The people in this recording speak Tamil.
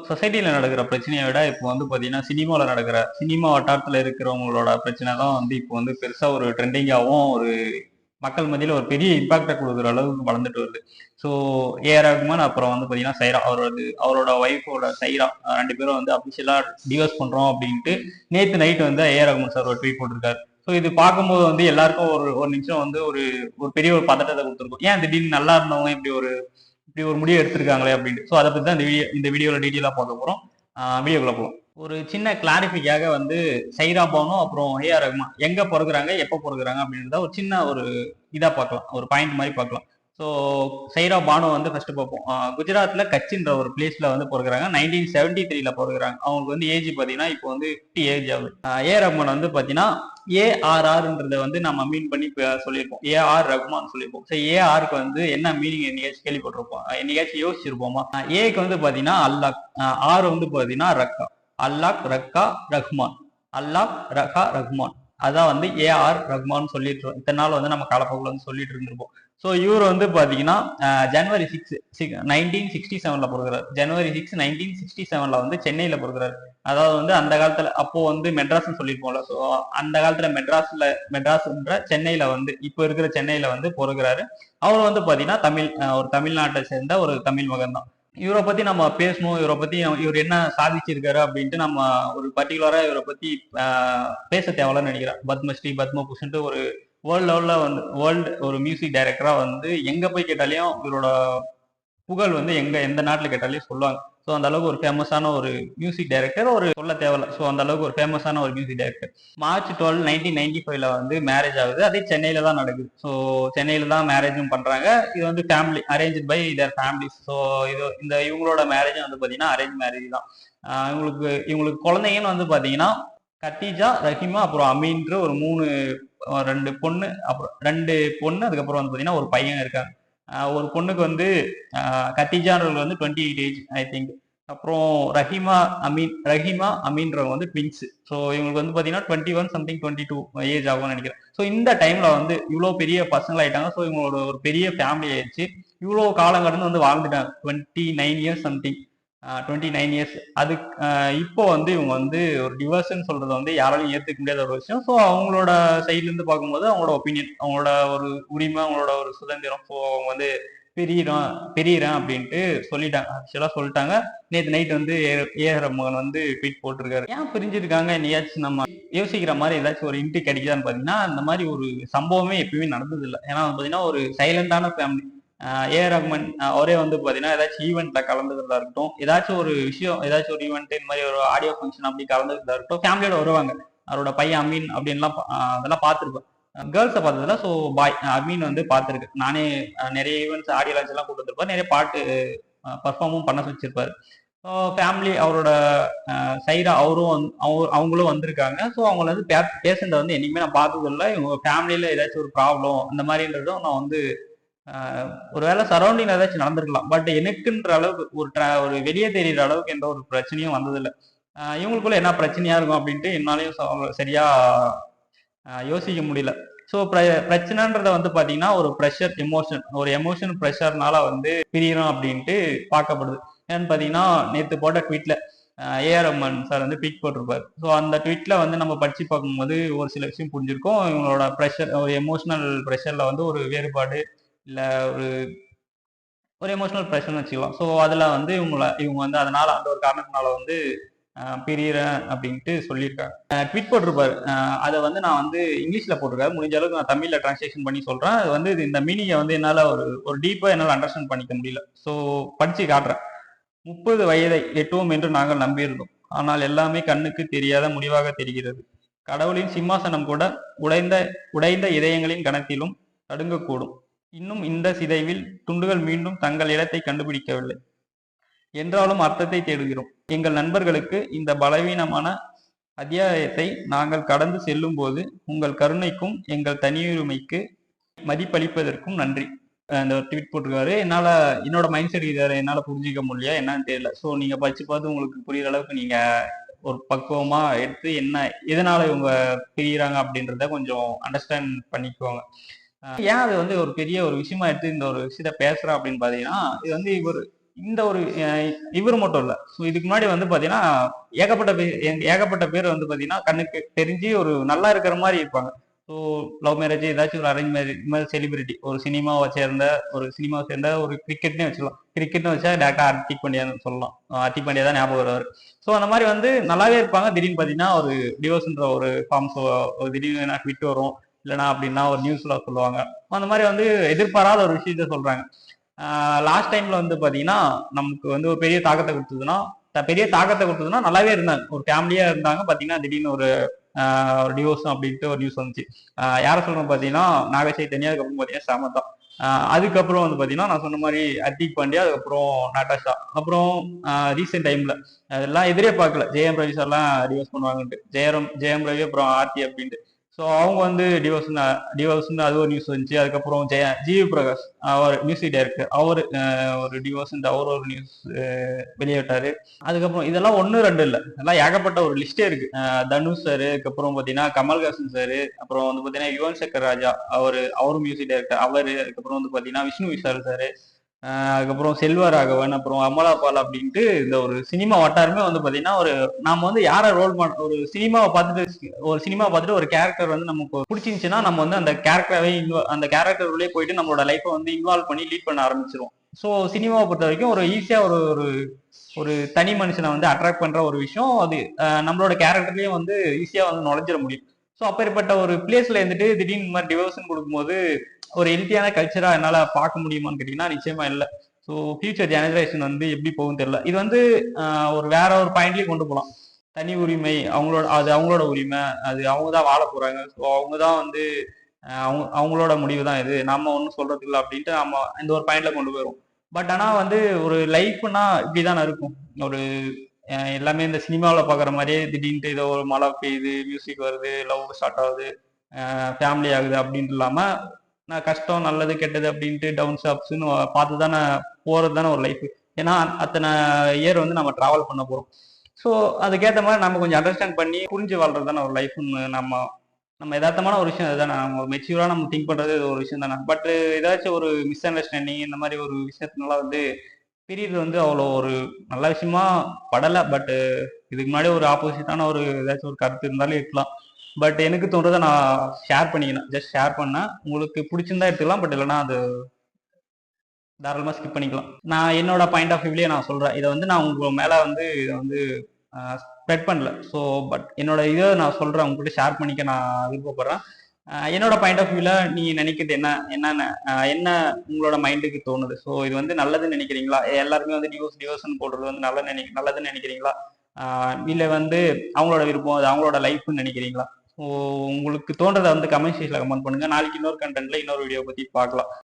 சொசைட்டில நடக்கிற பிரச்சனையை விட இப்போ வந்து பாத்தீங்கன்னா சினிமாவில் நடக்கிற சினிமா வட்டாரத்தில் இருக்கிறவங்களோட பிரச்சனை தான் வந்து இப்போ வந்து பெருசா ஒரு ட்ரெண்டிங்காகவும் ஒரு மக்கள் மத்தியில் ஒரு பெரிய இம்பாக்டை கொடுக்குற அளவுக்கு வளர்ந்துட்டு வருது. ஸோ ஏஆர் ரஹ்மான் அப்புறம் வந்து பார்த்தீங்கன்னா சைரா அவரோட ஒய்ஃபோட சைரா ரெண்டு பேரும் வந்து அஃபிஷியலாக டிவோர்ஸ் பண்ணுறோம் அப்படின்ட்டு நேற்று நைட் வந்து ஏஆர் ரஹ்மான் சார் ஒரு ட்வீட் போட்டிருக்காரு. ஸோ இது பார்க்கும்போது வந்து எல்லாருக்கும் ஒரு ஒரு நிமிஷம் வந்து ஒரு ஒரு பெரிய ஒரு பதட்டத்தை கொடுத்துருக்கும். ஏன் திடீர்னு நல்லா இருந்தவங்க இப்படி ஒரு முடிவு எடுத்திருக்காங்களே அப்படின்ட்டு. ஸோ அதை பற்றி தான் இந்த வீடியோவில் டீட்டெயிலாக பார்க்க போகிறோம். வீடியோக்குள்ள போகலாம். ஒரு சின்ன கிளாரிஃபிக்காக வந்து சைரா பானு அப்புறம் ஏஆர் ரஹ்மான் எங்க பிறகுறாங்க எப்போ பிறகுறாங்க அப்படின்றத ஒரு சின்ன ஒரு இதா பார்க்கலாம், ஒரு பாயிண்ட் மாதிரி பார்க்கலாம். ஸோ சைரா பானு வந்து ஃபர்ஸ்ட் பார்ப்போம். குஜராத்ல கட்சின்ற ஒரு பிளேஸ்ல வந்து பிறகுறாங்க. 1973 பிறகுறாங்க. அவங்களுக்கு வந்து ஏஜ் பார்த்தீங்கன்னா இப்போ வந்து 50 ஏஜ் ஆகுது. ஏஆர் ரஹ்மான் வந்து பார்த்தீங்கன்னா ஏஆர்ஆர்ன்றதை வந்து நம்ம மீன் பண்ணி சொல்லியிருப்போம். ஏஆர் ரஹ்மான் சொல்லியிருப்போம். ஸோ ஏஆருக்கு வந்து என்ன மீனிங் என்னைக்காச்சும் கேள்விப்பட்டிருப்போம், என்னைக்காச்சும் யோசிச்சிருப்போமா? ஏக்கு வந்து பார்த்தீங்கன்னா அல்லாஹ், ஆர் வந்து பார்த்தீங்கன்னா ரக்கா. அல்லாஹ் ரக்கா ரஹ்மான், அல்லாஹ் ரகா ரஹ்மான். அதான் வந்து ஏஆர் ரஹ்மான் சொல்லிட்டு இத்தனை நாள் வந்து நம்ம காலப்போக்கில் வந்து சொல்லிட்டு இருந்திருப்போம். ஸோ இவர் வந்து பார்த்தீங்கன்னா ஜனவரி 6 1967 பிறகுறாரு. ஜனவரி 6 1967 வந்து சென்னையில் பிறகுறாரு. அதாவது வந்து அந்த காலத்துல அப்போ வந்து மெட்ராஸ்ன்னு சொல்லியிருப்போம்ல. ஸோ அந்த காலத்துல மெட்ராஸ்ன்ற சென்னையில வந்து இப்போ இருக்கிற சென்னையில வந்து பிறகுறாரு. அவர் வந்து பார்த்தீங்கன்னா ஒரு தமிழ்நாட்டை சேர்ந்த ஒரு தமிழ் மகன் தான். இவரை பத்தி நம்ம பேசணும், இவரை பத்தி இவர் என்ன சாதிச்சிருக்காரு அப்படின்ட்டு நம்ம ஒரு பர்டிகுலரா இவரை பத்தி பேச தேவையில்லன்னு நினைக்கிறேன். பத்மஸ்ரீ பத்மபூஷன்ட்டு ஒரு வேர்ல்டு லெவல்ல வந்து ஒரு மியூசிக் டைரக்டரா வந்து எங்க போய் கேட்டாலையும் இவரோட புகழ் வந்து எந்த நாட்டுல கேட்டாலையும் சொல்லுவாங்க. ஸோ அந்த அளவுக்கு ஒரு ஃபேமஸான ஒரு மியூசிக் டைரக்டர், ஒரு சொல்ல தேவையில்ல. ஸோ அந்த அளவுக்கு ஒரு ஃபேமஸான ஒரு மியூசிக் டைரக்டர். மார்ச் 12 1995 வந்து மேரேஜ் ஆகுது. அதே சென்னையில தான் நடக்குது. ஸோ சென்னையில தான் மேரேஜும் பண்றாங்க. இது வந்து family arrange by their families. So இவங்களோட மேரேஜும் வந்து பாத்தீங்கன்னா அரேஞ்ச் மேரேஜ் தான். இவங்களுக்கு குழந்தைங்கன்னு வந்து பாத்தீங்கன்னா கத்தீஜா, ரஹிமா அப்புறம் அமீன்ற ஒரு ரெண்டு பொண்ணு, அப்புறம் ரெண்டு பொண்ணு, அதுக்கப்புறம் வந்து பாத்தீங்கன்னா ஒரு பையன் இருக்காங்க. ஒரு பொண்ணுக்கு வந்து கத்தீஜான்றது வந்து 28 ஏஜ் ஐ திங்க். அப்புறம் ரஹிமா அமீன்றவங்க வந்து ட்வின்ஸ். ஸோ இவங்களுக்கு வந்து பார்த்தீங்கன்னா 21 சம்திங் 22 ஏஜ் ஆகும்னு நினைக்கிறேன். ஸோ இந்த டைம்ல வந்து இவ்வளோ பெரிய பர்சனல் ஆயிட்டாங்க. ஸோ இவங்களோட ஒரு பெரிய ஃபேமிலி ஆயிடுச்சு. இவ்வளோ காலம் கடந்து வந்து வாழ்ந்துட்டாங்க. 29 இயர்ஸ் சம்திங், 29 இயர்ஸ். இப்போ வந்து இவங்க வந்து ஒரு டிவோர்ஸ்ன்னு சொல்றது வந்து யாராலையும் ஏற்றுக்க முடியாத ஒரு விஷயம். ஸோ அவங்களோட சைட்ல இருந்து பார்க்கும்போது அவங்களோட ஒப்பீனியன், அவங்களோட ஒரு உரிமை, அவங்களோட ஒரு சுதந்திரம். ஸோ அவங்க வந்து பெரியறேன் அப்படின்ட்டு சொல்லிட்டாங்க, ஆக்சுவலா சொல்லிட்டாங்க. நேற்று நைட் வந்து ஏஆர் ரஹ்மான் வந்து ட்வீட் போட்டிருக்காரு. ஏன் பிரிஞ்சிருக்காங்க, என்னையாச்சும் நம்ம யோசிக்கிற மாதிரி ஏதாச்சும் ஒரு இன்ட்ரி கிடைக்குதான்னு பாத்தீங்கன்னா அந்த மாதிரி ஒரு சம்பவமே எப்பயுமே நடந்தது இல்லை. ஏன்னா பாத்தீங்கன்னா ஒரு சைலண்டான ஃபேமிலி. ஏஆர் ரஹ்மான் அவரே வந்து பாத்தீங்கன்னா ஏதாச்சும் ஈவெண்ட்ல கலந்துக்கிறதா இருக்கட்டும், ஏதாச்சும் ஒரு விஷயம், ஏதாச்சும் ஒரு ஈவெண்ட், இந்த மாதிரி ஒரு ஆடியோ ஃபங்க்ஷன் அப்படி கலந்துக்கிறதா இருக்கட்டும், ஃபேமிலியோட வருவாங்க. அவரோட பையன் அமீன் அப்படின்லாம் அதெல்லாம் பார்த்துருப்பேன். கேர்ள்ஸை பார்த்ததுல. ஸோ பாய் அமீன் வந்து பார்த்துருக்கு. நானே நிறைய ஈவெண்ட்ஸ் ஆடியோ லான்ச் எல்லாம் கூட்டு வந்திருப்பாரு, நிறைய பாட்டு பர்ஃபார்மும் பண்ண வச்சிருப்பாரு. ஸோ ஃபேமிலி அவரோட சைடா அவங்களும் வந்திருக்காங்க. ஸோ அவங்கள வந்து பேஷண்ட்டை வந்து என்னைக்குமே நான் பார்த்தது இல்லை. இவங்க ஃபேமிலியில ஏதாச்சும் ஒரு ப்ராப்ளம் அந்த மாதிரின்றதும் நான் வந்து ஒருவேளை சரௌண்டிங் ஏதாச்சும் நடந்திருக்கலாம். பட் எனக்குன்ற அளவுக்கு ஒரு வெளியே தெரியுற அளவுக்கு எந்த ஒரு பிரச்சனையும் வந்ததில்லை. இவங்களுக்குள்ள என்ன பிரச்சனையா இருக்கும் அப்படின்ட்டு என்னாலையும் சரியா யோசிக்க முடியல. ஸோ பிரச்சனைன்றத வந்து பாத்தீங்கன்னா ஒரு ஒரு எமோஷன் ப்ரெஷர்னால வந்து பிரியணும் அப்படின்ட்டு பார்க்கப்படுது. ஏன்னு பாத்தீங்கன்னா நேற்று போட்ட ட்வீட்ல ஏஆர் ரஹ்மான் சார் வந்து ட்வீட் போட்டிருப்பாரு. ஸோ அந்த ட்வீட்ல வந்து நம்ம படிச்சு பார்க்கும்போது ஒரு சில விஷயம் புரிஞ்சிருக்கும். இவங்களோட ஒரு எமோஷனல் ப்ரெஷர்ல வந்து ஒரு வேறுபாடு, இல்ல ஒரு ஒரு எமோஷனல் ப்ரெஷர்னு வச்சுக்கலாம். ஸோ அதுல வந்து இவங்க வந்து அதனால அந்த ஒரு காரணத்தினால வந்து பிரியறேன் அப்படின்ட்டு சொல்லியிருக்காங்க. ட்வீட் போட்டிருப்பாரு. அதை வந்து நான் வந்து இங்கிலீஷ்ல போட்டிருக்காரு. முடிஞ்ச அளவுக்கு நான் தமிழ்ல டிரான்ஸ்லேஷன் பண்ணி சொல்றேன். அது வந்து இந்த மீனிங்கை வந்து என்னால ஒரு டீப்பா என்னால் அண்டர்ஸ்டாண்ட் பண்ணிக்க முடியல. ஸோ படிச்சு காட்டுறேன். 30 வயதை எட்டுவோம் என்று நாங்கள் நம்பியிருந்தோம். ஆனால் எல்லாமே கண்ணுக்கு தெரியாத முடிவாக தெரிகிறது. கடவுளின் சிம்மாசனம் கூட உடைந்த இதயங்களின் கணத்திலும் தடுங்கக்கூடும். இன்னும் இந்த சிதைவில் துண்டுகள் மீண்டும் தங்கள் இடத்தை கண்டுபிடிக்கவில்லை என்றாலும் அர்த்தத்தை தேடுகிறோம். எங்கள் நண்பர்களுக்கு இந்த பலவீனமான அத்தியாயத்தை நாங்கள் கடந்து செல்லும் போது உங்கள் கருணைக்கும் எங்கள் தனியுரிமைக்கு மதிப்பளிப்பதற்கும் நன்றி. அந்த ட்வீட் போட்டிருக்காரு. என்னோட மைண்ட் செட் இதை என்னால புரிஞ்சிக்க முடியல, என்னன்னு தெரியல. ஸோ நீங்க படிச்சு பார்த்து உங்களுக்கு புரியுற அளவுக்கு நீங்க ஒரு பக்குவமா எடுத்து எதனால இவங்க பிரிகிறாங்க அப்படின்றத கொஞ்சம் அண்டர்ஸ்டாண்ட் பண்ணிக்குவாங்க. ஏன் அது வந்து ஒரு பெரிய ஒரு விஷயமா எடுத்து இந்த ஒரு விஷயத்த பேசுறேன் அப்படின்னு பாத்தீங்கன்னா, இது வந்து இந்த ஒரு இவர் மட்டும் இல்ல. ஸோ இதுக்கு முன்னாடி வந்து பாத்தீங்கன்னா ஏகப்பட்ட பேர் வந்து பாத்தீங்கன்னா கண்ணுக்கு தெரிஞ்சு ஒரு நல்லா இருக்கிற மாதிரி இருப்பாங்க. ஸோ லவ் மேரேஜ் ஏதாச்சும் ஒரு அரேஞ்ச் மேரேஜ் இந்த மாதிரி செலிபிரிட்டி ஒரு சினிமாவை சேர்ந்த ஒரு கிரிக்கெட்னே வச்சுக்கலாம். கிரிக்கெட்னு வச்சா டேரக்டா ஹர்திக் பாண்டியான்னு சொல்லலாம். ஹர்திக் பாண்டியா தான் ஞாபகம் வருவார். ஸோ அந்த மாதிரி வந்து நல்லாவே இருப்பாங்க. திடீர்னு பாத்தீங்கன்னா ஒரு டிவோர்ஸ்ன்ற ஒரு ஃபார்ம்ஸ் திடீர்னு ட்விட் வரும், இல்லைனா அப்படின்னா ஒரு நியூஸ்ல சொல்லுவாங்க. அந்த மாதிரி வந்து எதிர்பாராத ஒரு விஷயத்த சொல்றாங்க. லாஸ்ட் டைம்ல வந்து பாத்தீங்கன்னா நமக்கு வந்து ஒரு பெரிய தாக்கத்தை கொடுத்ததுன்னா நல்லாவே இருந்தாங்க, ஒரு ஃபேமிலியா இருந்தாங்க. பாத்தீங்கன்னா திடீர்னு ஒரு டிவோர்ஸ் அப்படின்ட்டு ஒரு நியூஸ் வந்துச்சு. யாரை சொல்றோம் பாத்தீங்கன்னா நாக சைத்தன்யா, அதுக்கப்புறம் பாத்தீங்கன்னா சமந்தா. அதுக்கப்புறம் வந்து பாத்தீங்கன்னா நான் சொன்ன மாதிரி ஹர்திக் பாண்டியா, அதுக்கப்புறம் நாட்டாஷா. அப்புறம் ரீசெண்ட் டைம்ல அதெல்லாம் எதிரே பார்க்கல, ஜெயம் ரவி சார்லாம் டிவோர்ஸ் பண்ணுவாங்கன்ட்டு. ஜெயம் ரவி அப்புறம் ஆர்த்தி அப்படின்ட்டு. ஸோ அவங்க வந்து டிவோர்ஸ்னு அது ஒரு நியூஸ் வந்துச்சு. அதுக்கப்புறம் ஜிவி பிரகாஷ், அவர் மியூசிக் டைரக்டர், அவர் ஒரு டிவோர்ஸ் அவர் ஒரு நியூஸ் வெளியிட்டாரு. அதுக்கப்புறம் இதெல்லாம் ஒன்று ரெண்டு இல்லை, இதெல்லாம் ஏகப்பட்ட ஒரு லிஸ்டே இருக்கு. தனுஷ் சார், அதுக்கப்புறம் பார்த்தீங்கன்னா கமல்ஹாசன் சார், அப்புறம் வந்து பார்த்தீங்கன்னா யுவன் சங்கர் ராஜா, அவரும் மியூசிக் டைரக்டர் அவர். அதுக்கப்புறம் வந்து பார்த்தீங்கன்னா விஷ்ணு விஷால் சார், அதுக்கப்புறம் செல்வராகவன், அப்புறம் அமலா பால் அப்படின்ட்டு இந்த ஒரு சினிமா வட்டாரமே வந்து பாத்தீங்கன்னா நாம வந்து யாரை ஒரு சினிமா பார்த்துட்டு ஒரு கேரக்டர் வந்து நமக்கு பிடிச்சிருந்துச்சுன்னா நம்ம வந்து அந்த கேரக்டருக்குள்ளே போயிட்டு நம்மளோட லைஃப்பை வந்து இன்வால்வ் பண்ணி லீட் பண்ண ஆரம்பிச்சிரும். ஸோ சினிமாவை பொறுத்த வரைக்கும் ஒரு ஈஸியா ஒரு ஒரு ஒரு தனி மனுஷனை வந்து அட்ராக்ட் பண்ற ஒரு விஷயம் அது. நம்மளோட கேரக்டர்லயும் வந்து ஈஸியா வந்து நுழைஞ்சிட முடியும். ஸோ அப்பேற்பட்ட ஒரு பிளேஸ்ல இருந்துட்டு திடீர்னு இந்த மாதிரி டிவோர்ஸ்னு கொடுக்கும்போது ஒரு ஹெல்த்தியான கல்ச்சரா என்னால பார்க்க முடியுமான்னு கேட்டீங்கன்னா நிச்சயமா இல்லை. ஸோ ஃபியூச்சர் ஜெனரேஷன் வந்து எப்படி போகும் தெரியல. இது வந்து ஒரு வேற ஒரு பாயிண்ட்லயும் கொண்டு போகலாம். தனி உரிமை, அவங்களோட உரிமை, அது அவங்க தான் வாழ போறாங்க. ஸோ அவங்க தான் வந்து அவங்களோட முடிவு தான் இது, நாம ஒன்றும் சொல்றதுக்கு இல்லை அப்படின்ட்டு நம்ம இந்த ஒரு பாயிண்ட்ல கொண்டு போயிடும். பட் ஆனா வந்து ஒரு லைஃப்னா இப்படிதானே இருக்கும். ஒரு எல்லாமே இந்த சினிமாவில் பார்க்குற மாதிரியே திடீர்னு ஏதோ ஒரு மழை பெய்யுது, மியூசிக் வருது, லவ் ஸ்டார்ட் ஆகுது, ஃபேமிலி ஆகுது அப்படின்ட்டு இல்லாம நான் கஷ்டம் நல்லது கெட்டது அப்படின்ட்டு டவுன்ஸ் அப்ஸ்ன்னு பார்த்து தானே போறது தானே ஒரு லைஃப். ஏன்னா அத்தனை இயர் வந்து நம்ம டிராவல் பண்ண போறோம். ஸோ அதுக்கேற்ற மாதிரி நம்ம கொஞ்சம் அண்டர்ஸ்டாண்ட் பண்ணி புரிஞ்சு வாழ்றது தானே ஒரு லைஃப்னு நம்ம நம்ம யதார்த்தமான ஒரு விஷயம் அதுதானே. நம்ம ஒரு மெச்சூரா நம்ம திங்க் பண்றது இது ஒரு விஷயம் தானே. பட் ஏதாச்சும் ஒரு மிஸ் அண்டர்ஸ்டாண்டிங் இந்த மாதிரி ஒரு விஷயத்தினால வந்து பிரியுறது வந்து அவ்வளோ ஒரு நல்ல விஷயமா படலை. பட் இதுக்கு முன்னாடி ஒரு ஆப்போசிட்டான ஒரு ஏதாச்சும் ஒரு கருத்து இருந்தாலும் இருக்கலாம். பட் எனக்கு தோன்றதை நான் ஷேர் பண்ணேன். உங்களுக்கு பிடிச்சிருந்தா எடுத்துக்கலாம், பட் இல்லைன்னா அது தாராளமாக ஸ்கிப் பண்ணிக்கலாம். நான் என்னோட பாயிண்ட் ஆஃப் வியூலயே நான் சொல்றேன். இதை வந்து நான் உங்க மேல வந்து இதை வந்து ஸ்ப்ரெட் பண்ணல. ஸோ பட் என்னோட இதை நான் சொல்றேன், உங்ககிட்ட ஷேர் பண்ணிக்க நான் விருப்பப்படுறேன். என்னோட பாயிண்ட் ஆஃப் வியூல நீ நினைக்கிறது என்ன உங்களோட மைண்டுக்கு தோணுது? ஸோ இது வந்து நல்லதுன்னு நினைக்கிறீங்களா? எல்லாருமே வந்து டிவோர்ஸ்ன்னு போடுறது வந்து நல்லதுன்னு நினைக்கிறீங்களா? இல்ல வந்து அவங்களோட விருப்பம், அது அவங்களோட லைஃப்னு நினைக்கிறீங்களா? ஸோ உங்களுக்கு தோன்றதை வந்து கமெண்ட் செக்ஷன்ல கமெண்ட் பண்ணுங்க. நாளைக்கு இன்னொரு கண்டென்ட்ல இன்னொரு வீடியோ பத்தி பார்க்கலாம்.